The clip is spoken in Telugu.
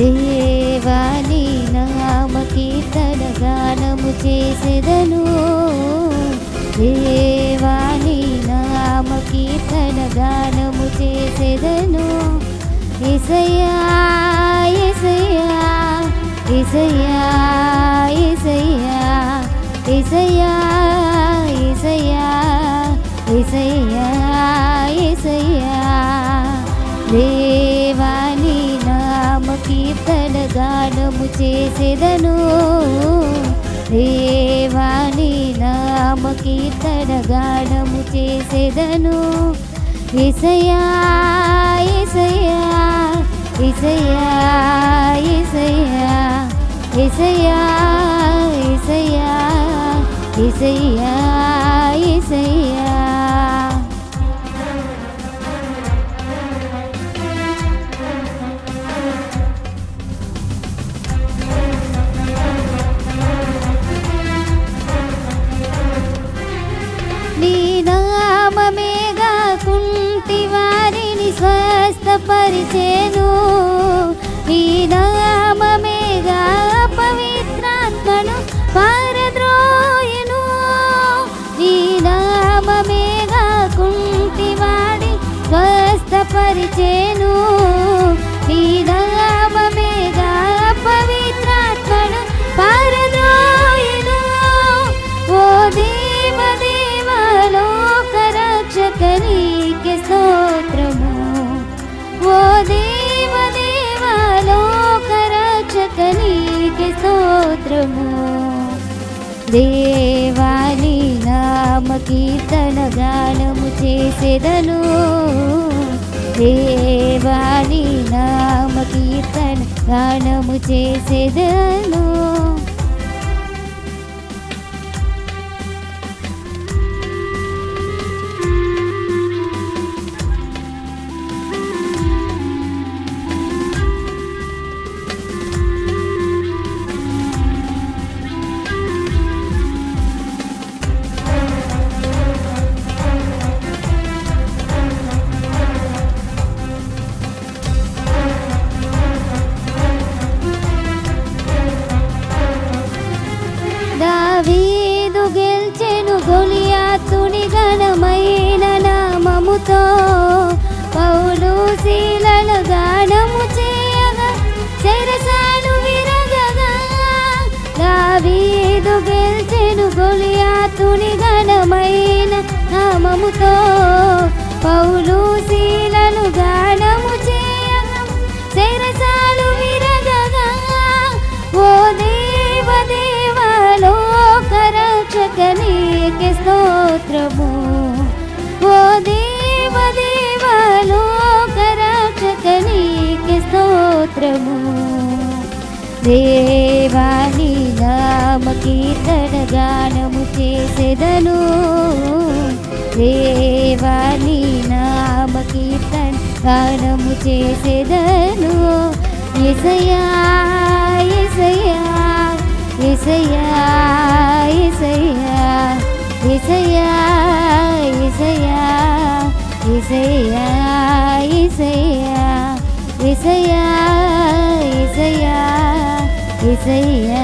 దేవాని నామ కీర్తన గానము చేసెదను దేవాని నామ కీర్తన గానము చేసెదను యేసయ్యా యేసయ్యా యేసయ్యా యేసయ్యా యేసయ్యా యేసయ్యా యేసయ్యా యేసయ్యా దేవాని నామ కీర్తన గానము చేసెదను దేవాని నామ కీర్తన గానము చేసెదను యేసయ్యా యేసయ్యా యేసయ్యా యేసయ్యా యేసయ్యా యేసయ్యా యేసయ్యా యేసయ్యా నీ నామమేగా కుంటి వారిని స్వస్థపరిచెను నీ నామమేగా పవిత్రాత్మను పారద్రోయెను నీ నామమేగా కుంటి వారిని స్వస్థపరిచెను నీ నామమేగా పవిత్రాత్మను పారద్రోయెను ఓ లోకరక్షకనీకే స్తోత్రము ఓ దేవ దేవ లోకరక్షకనీకే స్తోత్రము దేవాని నామ కీర్తన గానము చేసెదను దేవాని నామ కీర్తన గానము చేసెదను దావీదు గెల్చెను గొలియాతుని ఘనమైన నామముతో పౌలు శీలలు గానము చేయగా చెరసాలు విరగగా దావీదు గెల్చెను గొలియాతుని ఘనమైన నామముతో పౌలు శీలలు గానము చేయగా చెరసాలు విరగగా ఓ దేవ దేవ లోకరక్షకనీకే స్తోత్రము ఓ దేవ దేవ లోకరక్షకనీకే స్తోత్రము దేవాని నామ కీర్తన గానము చేసెదను దేవాని నామ కీర్తన గానము చేసెదను యేసయ్యా యేసయ్యా యేసయ్యా యేసయ్యా యేసయ్యా యేసయ్యా యేసయ్యా యేసయ్యా యేసయ్యా యేసయ్యా యేసయ్యా